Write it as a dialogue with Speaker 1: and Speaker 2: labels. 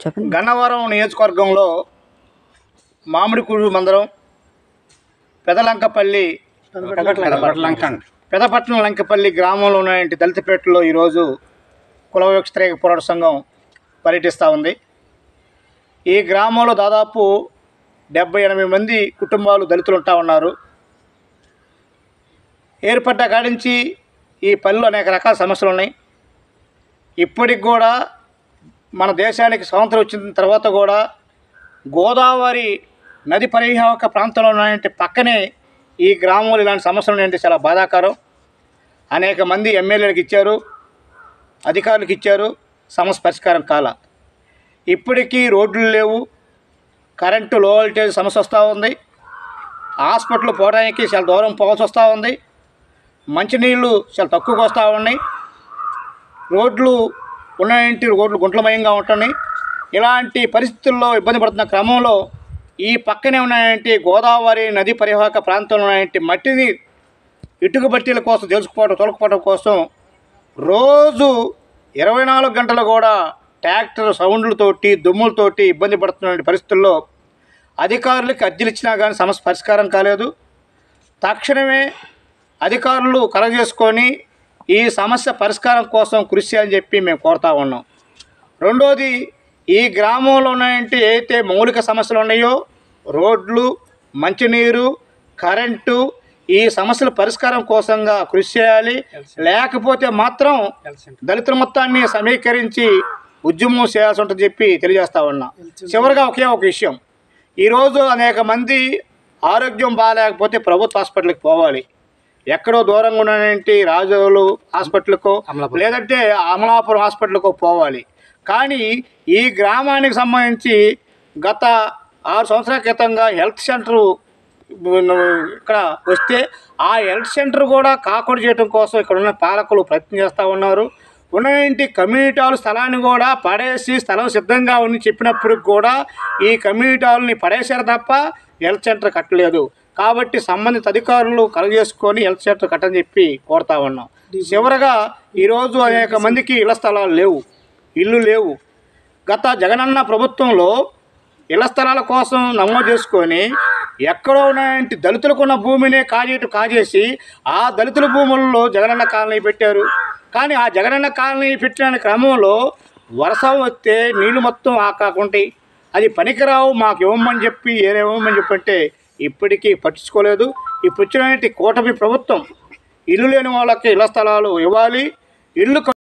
Speaker 1: చెప్పండి.
Speaker 2: గన్నవరం నియోజకవర్గంలో మామిడికూరు మండలం పెదపట్నం లంకపల్లి గ్రామంలో ఉన్న దళితపేటలో ఈరోజు కుల వ్యతిరేక పోరాట సంఘం పర్యటిస్తూ ఉంది. ఈ గ్రామంలో దాదాపు 70-80 మంది కుటుంబాలు దళితులు ఉంటా ఉన్నారు. ఏర్పడ్డ కాడించి ఈ పల్లెలో అనేక రకాల సమస్యలు ఉన్నాయి. ఇప్పటికి కూడా మన దేశానికి స్వాతంత్రం వచ్చిన తర్వాత కూడా గోదావరి నది పరివాహక ప్రాంతంలో ఉన్నటువంటి పక్కనే ఈ గ్రామంలో ఇలాంటి సమస్యలు ఉన్నాయంటే చాలా బాధాకరం. అనేక మంది ఎమ్మెల్యేలకు ఇచ్చారు, అధికారులకు ఇచ్చారు, సమస్య పరిష్కారం కాల. ఇప్పటికీ రోడ్లు లేవు, కరెంటు లో వోల్టేజ్ సమస్య వస్తూ ఉంది. హాస్పిటల్ పోవడానికి చాలా దూరం పోవాల్సి వస్తూ ఉంది. మంచినీళ్ళు చాలా తక్కువగా వస్తూ ఉన్నాయి. రోడ్లు రోడ్లు గుంటలమయంగా ఉంటున్నాయి. ఇలాంటి పరిస్థితుల్లో ఇబ్బంది పడుతున్న క్రమంలో ఈ పక్కనే ఉన్నటువంటి గోదావరి నది పరివాహక ప్రాంతంలో ఉన్నటువంటి మట్టిని ఇటుక బట్టీల కోసం తొలకపోవడం కోసం రోజు 24 గంటలు కూడా ట్రాక్టర్ సౌండ్లతోటి దుమ్ములతోటి ఇబ్బంది పడుతున్న పరిస్థితుల్లో అధికారులకు అర్జీలు ఇచ్చినా కానీ సమస్య పరిష్కారం కాలేదు. తక్షణమే అధికారులు కలగజేసుకొని ఈ సమస్య పరిష్కారం కోసం కృషి చేయాలని చెప్పి మేము కోరుతా ఉన్నాం. రెండోది, ఈ గ్రామంలో ఉన్నటువంటి ఏదైతే మౌలిక సమస్యలు ఉన్నాయో రోడ్లు, మంచినీరు, కరెంటు, ఈ సమస్యల పరిష్కారం కోసంగా కృషి చేయాలి. లేకపోతే మాత్రం దళితుల మొత్తాన్ని సమీకరించి ఉద్యమం చేయాల్సి ఉంటుందని చెప్పి తెలియజేస్తా ఉన్నా. చివరిగా ఒకే ఒక విషయం, ఈరోజు అనేక మంది ఆరోగ్యం బాగాలేకపోతే ప్రభుత్వ హాస్పిటల్కి పోవాలి. ఎక్కడో దూరంగా ఉన్నటువంటి రాజోలు హాస్పిటల్కో లేదంటే అమలాపురం హాస్పిటల్కో పోవాలి. కానీ ఈ గ్రామానికి సంబంధించి గత 6 సంవత్సరాల క్రితంగా హెల్త్ సెంటరు ఇక్కడ వస్తే ఆ హెల్త్ సెంటర్ కూడా కాకుండా చేయడం కోసం ఇక్కడ ఉన్న పాలకులు ప్రయత్నం చేస్తూ ఉన్నారు. ఉన్నటువంటి కమ్యూనిటీ హాల్ స్థలాన్ని కూడా పడేసి స్థలం సిద్ధంగా ఉంది చెప్పినప్పటికి కూడా ఈ కమ్యూనిటీ హాల్ని పడేశారు తప్ప హెల్త్ సెంటర్ కట్టలేదు. కాబట్టి సంబంధిత అధికారులు కలగజేసుకొని హెల్త్ సెంటర్ కట్టని చెప్పి కోరుతా ఉన్నాం. చివరగా ఈరోజు అనేక మందికి ఇళ్ల స్థలాలు లేవు, ఇల్లు లేవు. గత జగనన్న ప్రభుత్వంలో ఇళ్ల స్థలాల కోసం నమోదు చేసుకొని ఎక్కడో ఉన్నటువంటి దళితులకు ఉన్న భూమిని కాజేసి ఆ దళితుల భూముల్లో జగనన్న కాలనీ పెట్టారు. కానీ ఆ జగనన్న కాలనీ పెట్టిన క్రమంలో వర్షం వస్తే నీళ్లు మొత్తం ఆకాకుంటాయి. అది పనికిరావు, మాకు ఇవ్వమని చెప్పి ఏరేమని చెప్పంటే ఇప్పటికీ పట్టించుకోలేదు. ఇప్పుడు వచ్చినటువంటి కూటమి ప్రభుత్వం ఇల్లు లేని వాళ్ళకి ఇళ్ల స్థలాలు ఇవ్వాలి, ఇల్లు